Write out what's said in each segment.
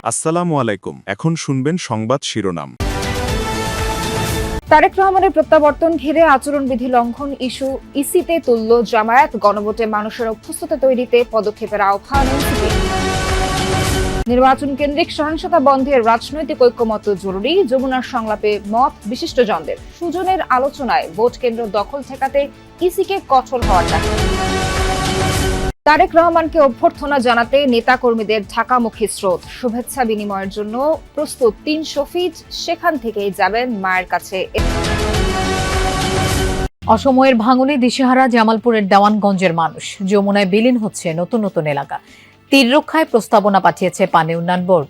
আসসালামু আলাইকুম। এখন শুনবেন সংবাদ শিরোনাম। তারেক রহমানের প্রত্যাবর্তন ঘিরে আচরণবিধি লঙ্ঘন ইস্যু ইসিতে তুলল জামায়াত। গণভোটে মানুষের অভ্যস্ততা তৈরিতে পদক্ষেপের আহ্বান এনসিপি। নির্বাচন কেন্দ্রিক সহিংসতা বন্ধে রাজনৈতিক ঐক্যমত্য জরুরি। যমুনার সংলাপে মত বিশিষ্টজনদের। সুজনের আলোচনায় ভোট কেন্দ্র দখল ঠেকাতে ইসিকে কঠোর হওয়ার ডাক। তারেক রহমানকে অভ্যর্থনা জানাতে নেতাকর্মীদের ঢাকামুখী স্রোত। শুভেচ্ছা বিনিময়ের জন্য প্রস্তুত ৩০০ ফিট, সেখান থেকেই যাবেন মায়ের কাছে। অসময়ের ভাঙনে দিশেহারা জামালপুরের দেওয়ানগঞ্জের মানুষ। যমুনায় বিলীন হচ্ছে নতুন নতুন এলাকা। তীর রক্ষায় প্রস্তাবনা পাঠিয়েছে পানি উন্নয়ন বোর্ড।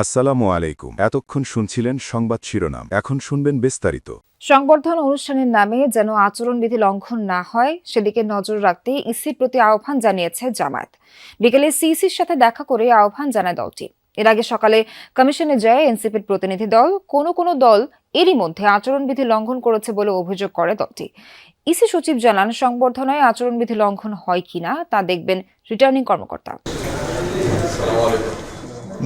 আসসালামু আলাইকুম। এতক্ষণ শুনছিলেন সংবাদ শিরোনাম, এখন শুনবেন বিস্তারিত। সংবর্ধনা অনুষ্ঠানের নামে যেন আচরণবিধি লঙ্ঘন না হয় সেদিকে নজর রাখতে ইসির প্রতি আহ্বান জানিয়েছে জামায়াত। বিকেলে সিইসির সাথে দেখা করে আহ্বান জানায় দলটি। এর আগে সকালে কমিশনে যায় এনসিপির প্রতিনিধি দল। কোনো দল এরই মধ্যে আচরণবিধি লঙ্ঘন করেছে বলে অভিযোগ করে দলটি। ইসি সচিব জানান, সংবর্ধনায় আচরণবিধি লঙ্ঘন হয় কিনা তা দেখবেন রিটার্নিং কর্মকর্তা।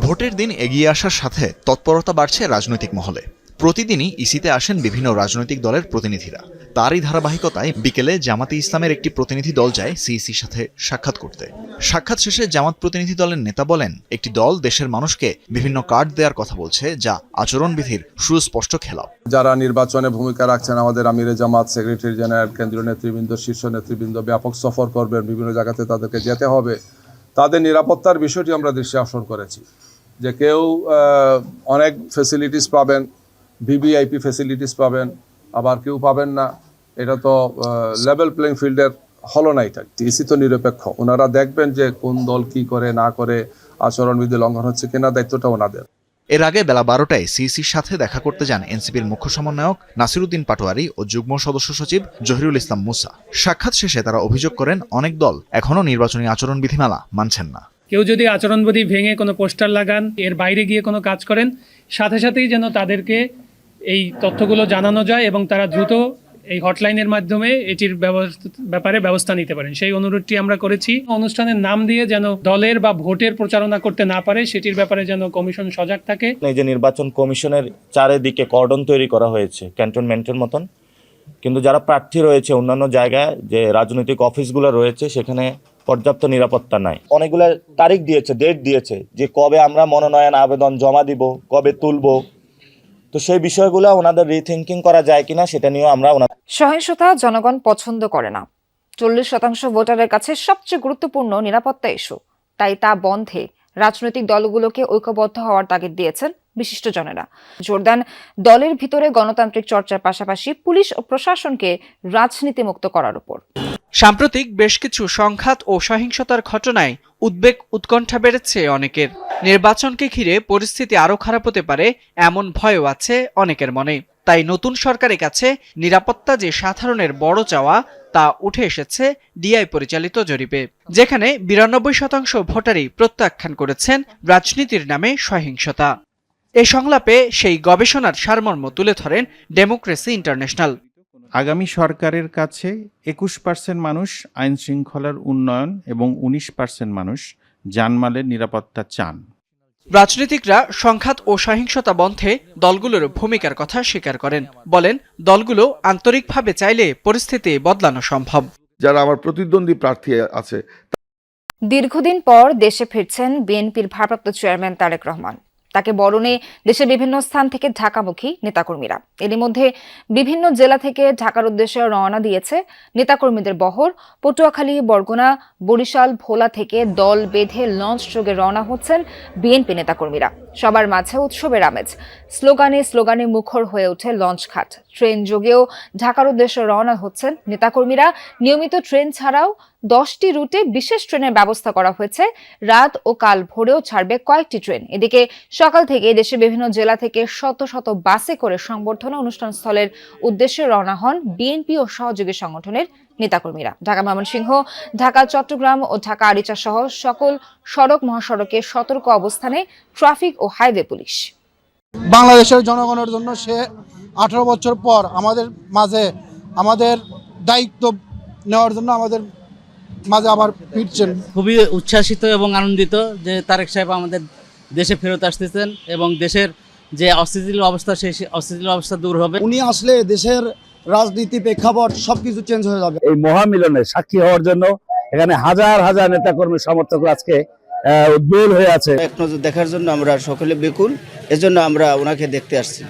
ভোটের দিন এগিয়ে আসার সাথে তৎপরতা বাড়ছে রাজনৈতিক মহলে। প্রতিদিনই ইসিতে আসেন বিভিন্ন রাজনৈতিক দলের প্রতিনিধিরা। তারই ধারাবাহিকতায় বিকেলে জামাতে ইসলামের একটি প্রতিনিধি দল যায় সিইসির সাথে সাক্ষাৎ করতে। সাক্ষাৎ শেষে জামাত প্রতিনিধি দলের নেতা বলেন, একটি দল দেশের মানুষকে বিভিন্ন কার্ড দেওয়ার কথা বলছে, যা আচরণবিধির সুস্পষ্ট খেলাপ। যারা নির্বাচনে ভূমিকা রাখছেন, আমাদের আমিরে জামাত, সেক্রেটারি জেনারেল, কেন্দ্রীয় নেতৃবৃন্দ, শীর্ষ নেতৃবৃন্দ ব্যাপক সফর করবেন, বিভিন্ন জায়গাতে তাদেরকে যেতে হবে। তাদের নিরাপত্তার বিষয়টি আমরা দৃষ্টি আকর্ষণ করেছি যে কেউ অনেক ফ্যাসিলিটিস পাবেন, ভিভিআইপি ফ্যাসিলিটিস পাবেন, আবার কেউ পাবেন না। এটা তো লেভেল প্লেইং ফিল্ডের হলো না। এটা ইসি তো নিরপেক্ষ, ওনারা দেখবেন যে কোন দল কি করে না করে, আচরণবিধি লঙ্ঘন হচ্ছে কিনা, দায়িত্বটা ওনাদের। এর আগে বেলা 12টায় সিইসির সাথে দেখা করতে যান এনসিপির মুখ্য সমন্বয়ক নাসিরউদ্দিন পাটোয়ারি ও যুগ্ম সদস্য সচিব জহিরুল ইসলাম মুসা। সাক্ষাৎ শেষে তারা অভিযোগ করেন, অনেক দল এখনও নির্বাচনী আচরণবিধিমালা মানছেন না। কেউ যদি আচরণবিধি ভেঙে কোনো পোস্টার লাগান, এর বাইরে গিয়ে কোনো কাজ করেন, সাথে সাথেই যেন তাদেরকে এই তথ্যগুলো জানানো যায় এবং তারা দ্রুত এই হটলাইনের মাধ্যমে এটির ব্যাপারে ব্যবস্থা নিতে পারেন, সেই অনুরোধটি আমরা করেছি। অনুষ্ঠানের নাম দিয়ে যেন দলের বা ভোটের প্রচারণা করতে না পারে, সেটির ব্যাপারে যেন কমিশন সজাগ থাকে। এই যে নির্বাচন কমিশনের চারিদিকে কর্ডন তৈরি করা হয়েছে ক্যান্টনমেন্টের মতন, কিন্তু যারা প্রার্থী রয়েছে অন্যান্য জায়গায় যে রাজনৈতিক অফিসগুলো রয়েছে সেখানে পর্যাপ্ত নিরাপত্তা নাই। অনেকগুলো তারিখ দিয়েছে, ডেট দিয়েছে যে কবে আমরা মনোনয়ন আবেদন জমা দিব, কবে তুলবো। তো সেই বিষয়গুলো ওনাদের রিথিঙ্কিং করা যায় কিনা সেটা নিয়েও আমরা। সহিংসতা জনগণ পছন্দ করে না। 40% ভোটারের কাছে সবচেয়ে গুরুত্বপূর্ণ নিরাপত্তা ইস্যু। তাই তা বন্ধে রাজনৈতিক দলগুলোকে ঐক্যবদ্ধ হওয়ার তাগিদ দিয়েছেন বিশিষ্টজনেরা। জোরদান দলের ভিতরে গণতান্ত্রিক চর্চার পাশাপাশি পুলিশ ও প্রশাসনকে রাজনীতিমুক্ত করার উপর। সাম্প্রতিক বেশ কিছু সংঘাত ও সহিংসতার ঘটনায় উদ্বেগ উৎকণ্ঠা বেড়েছে অনেকের। নির্বাচনকে ঘিরে পরিস্থিতি আরও খারাপ হতে পারে এমন ভয়ও আছে অনেকের মনে। তাই নতুন সরকারের কাছে নিরাপত্তা যে সাধারণের বড় চাওয়া তা উঠে এসেছে ডিআই পরিচালিত জরিপে, যেখানে 92% ভোটারই প্রত্যাখ্যান করেছেন রাজনীতির নামে সহিংসতা। এ সংলাপে সেই গবেষণার সারমর্ম তুলে ধরেন ডেমোক্রেসি ইন্টারন্যাশনাল। আগামী সরকারের কাছে 21% মানুষ আইন শৃঙ্খলার উন্নয়ন এবং 19% মানুষ জানমালের নিরাপত্তা চান। রাজনীতিকরা সংঘাত ও সহিংসতা বন্ধে দলগুলোর ভূমিকার কথা স্বীকার করেন। বলেন, দলগুলো আন্তরিকভাবে চাইলে পরিস্থিতি বদলানো সম্ভব। যারা আমার প্রতিদ্বন্দ্বী প্রার্থী আছে। দীর্ঘদিন পর দেশে ফিরছেন বিএনপির ভারপ্রাপ্ত চেয়ারম্যান তারেক রহমান। তাকে বরণে দেশের বিভিন্ন স্থান থেকে ঢাকামুখী নেতাকর্মীরা। এরই মধ্যে বিভিন্ন জেলা থেকে ঢাকার উদ্দেশ্যে রওনা দিয়েছে নেতাকর্মীদের বহর। পটুয়াখালী, বরগুনা, বরিশাল, ভোলা থেকে দল বেঁধে লঞ্চ যোগে রওনা হচ্ছেন বিএনপি নেতাকর্মীরা। সবার মাঝে উৎসবের আমেজ। স্লোগানে মুখর হয়ে ওঠে লঞ্চ ঘাট। ট্রেন যোগেও ঢাকার উদ্দেশ্যে রওনা হচ্ছেন নেতাকর্মীরা। নিয়মিত ট্রেন ছাড়াও 10টি রুটে বিশেষ ট্রেনের ব্যবস্থা করা হয়েছে। রাত ও কাল ভোরেও ছাড়বে কয়েকটি ট্রেন। এদিকে সকাল থেকে দেশের বিভিন্ন জেলা থেকে শত শত বাসে করে সংবর্ধনা অনুষ্ঠান স্থলের উদ্দেশ্যে রওনা হন বিএনপি ও সহযোগী সংগঠনের নেতাকর্মীরা। ঢাকা ময়মনসিংহ, ঢাকা চট্টগ্রাম ও ঢাকা আরিচা সহ সকল সড়ক মহাসড়কে সতর্ক অবস্থানে ট্রাফিক ও হাইওয়ে পুলিশ। বাংলাদেশের জনগণের জন্য সে 18 বছর পর আমাদের মাঝে আমাদের দায়িত্ব নেওয়ার জন্য আমাদের মাঝে আবার ফিরছেন। খুবই উচ্ছ্বাসিত এবং আনন্দিত যে তারেক সাহেব আমাদের দেশে ফেরত আসতেছেন এবং দেশের যে অস্থিতিশীল অবস্থা সেই অস্থিতিশীল অবস্থা দূর হবে। উনি আসলে দেশের রাজনীতি প্রেক্ষাপট সবকিছু চেঞ্জ হয়ে যাবে। এই মহামিলনের সাক্ষী হওয়ার জন্য এখানে হাজার হাজার নেতাকর্মী সমর্থক আজকে উদ্বেল হয়ে আছে। এক নজর দেখার জন্য আমরা সকলে বেকুল, এজন্য আমরা ওনাকে দেখতে আসছি।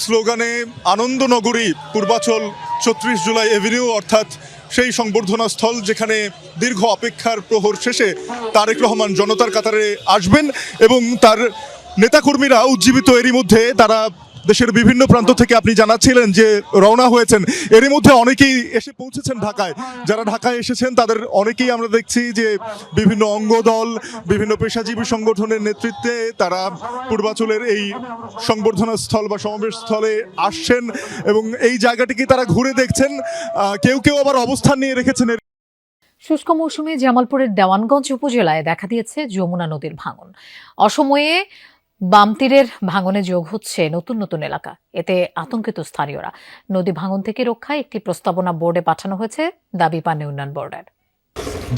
স্লোগানে আনন্দনগরী পূর্বাচল ৩৬ জুলাই এভিনিউ, অর্থাৎ সেই সংবর্ধনা স্থল যেখানে দীর্ঘ অপেক্ষার প্রহর শেষে তারেক রহমান জনতার কাতারে আসবেন এবং তার নেতাকর্মীরা উজ্জীবিত। এরই মধ্যে তারা দেশের বিভিন্ন প্রান্ত থেকে, আপনি জানাচ্ছিলেন যে রওনা হয়েছেন, এরই মধ্যে অনেকেই এসে পৌঁছেছেন ঢাকায়। যারা ঢাকায় এসেছেন তাদের অনেকেই আমরা দেখছি যে বিভিন্ন অঙ্গদল, বিভিন্ন পেশাজীবী সংগঠনের নেতৃত্বে তারা পূর্বাচলের এই সংবর্ধনা স্থল বা সমাবেশ স্থলে আসছেন এবং এই জায়গাটিকে তারা ঘুরে দেখছেন। কেউ কেউ আবার অবস্থান নিয়ে রেখেছেন। শুষ্ক মৌসুমে জামালপুরের দেওয়ানগঞ্জ উপজেলায় দেখা দিয়েছে যমুনা নদীর ভাঙন। অসময়ে বাম তীরের ভাঙনে যোগ হচ্ছে নতুন নতুন এলাকা। এতে আতঙ্কিত স্থানীয়রা। নদী ভাঙন থেকে রক্ষায় একটি প্রস্তাবনা বোর্ডে পাঠানো হয়েছে, দাবি পানি উন্নয়ন বোর্ডের।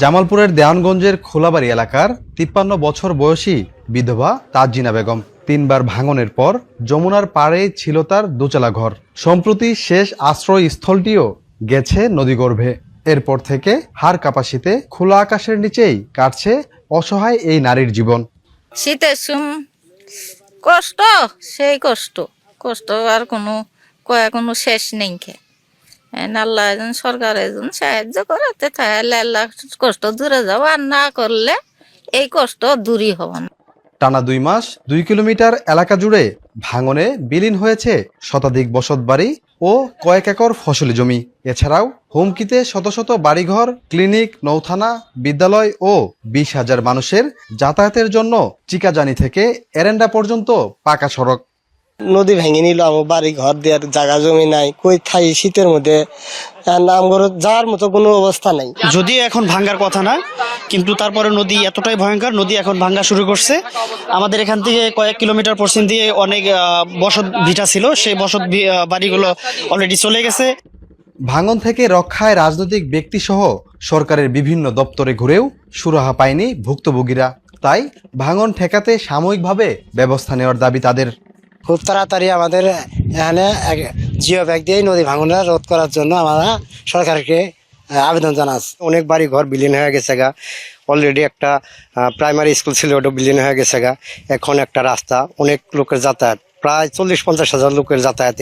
জামালপুরের দেওয়ানগঞ্জের খোলাবাড়ি এলাকার 53 বছর বয়সী বিধবা তাজিনা বেগম 3 বার ভাঙনের পর যমুনার পাড়ে ছিল তার দোচালা ঘর। সম্প্রতি শেষ আশ্রয়স্থলটিও গেছে নদীগর্ভে। এরপর থেকে হাড় কাঁপা শীতে খোলা আকাশের নিচেই কাটছে অসহায় এই নারীর জীবন। শীতের কষ্ট, সেই কষ্ট আর কোনো শেষ নেই। আল্লাহ সরকার সাহায্য করাতে তাহলে আল্লাহ কষ্ট দূরে যাও, আর না করলে এই কষ্ট দূরই হবে না। টানা 2 মাস 2 কিলোমিটার এলাকা জুড়ে ভাঙনে বিলীন হয়েছে শতাধিক বসতবাড়ি ও কয়েক একর ফসলি জমি। এছাড়াও হুমকিতে শত শত বাড়িঘর, ক্লিনিক, নৌথানা, বিদ্যালয় ও 20,000 মানুষের যাতায়াতের জন্য চিকাজানি থেকে এরেন্ডা পর্যন্ত পাকা সড়ক। নদী ভেঙে নিল, আমার বাড়ি ঘর দেওয়ার জায়গা জমি নাই, কই থাই শীতের মধ্যে যাওয়ার মতো কোনো অবস্থা নাই। যদিও এখন ভাঙ্গার কথা না, কিন্তু তারপরে নদী এতটাই ভয়ঙ্কর, নদী এখন ভাঙ্গা শুরু করছে। আমাদের এখান থেকে কয়েক কিলোমিটার পশ্চিম দিয়ে অনেক বসত ভিটা ছিল, সেই বসত বাড়িগুলো অলরেডি চলে গেছে। ভাঙন থেকে রক্ষায় রাজনৈতিক ব্যক্তিসহ সরকারের বিভিন্ন দপ্তরে ঘুরেও সুরাহা পায়নি ভুক্তভোগীরা। তাই ভাঙন ঠেকাতে সাময়িকভাবে ব্যবস্থা নেওয়ার দাবি তাদের। খুব তাড়াতাড়ি আমাদের এখানে জিও ব্যাগ দিয়ে নদী ভাঙনটা রোধ করার জন্য আমরা সরকারকে আবেদন জানাচ্ছি। অনেক বাড়ি ঘর বিলীন হয়ে গেছে গা, অলরেডি একটা প্রাইমারি স্কুল ছিল, ওটা বিলীন হয়ে গেছে গা। এখন একটা রাস্তা, অনেক লোকের যাতায়াত, প্রায় 40-50 হাজার লোকের যাতায়াত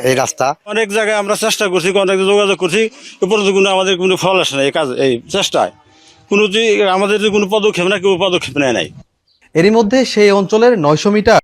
এই রাস্তা। অনেক জায়গায় আমরা চেষ্টা করছি, অনেক যোগাযোগ করছি, এরপরে কোনো আমাদের কোনো ফল আসে না এই কাজ, এই চেষ্টায় আমাদের কোনো পদক্ষেপ না, কেউ পদক্ষেপ নেয় নাই। এরই মধ্যে সেই অঞ্চলের 900 মিটার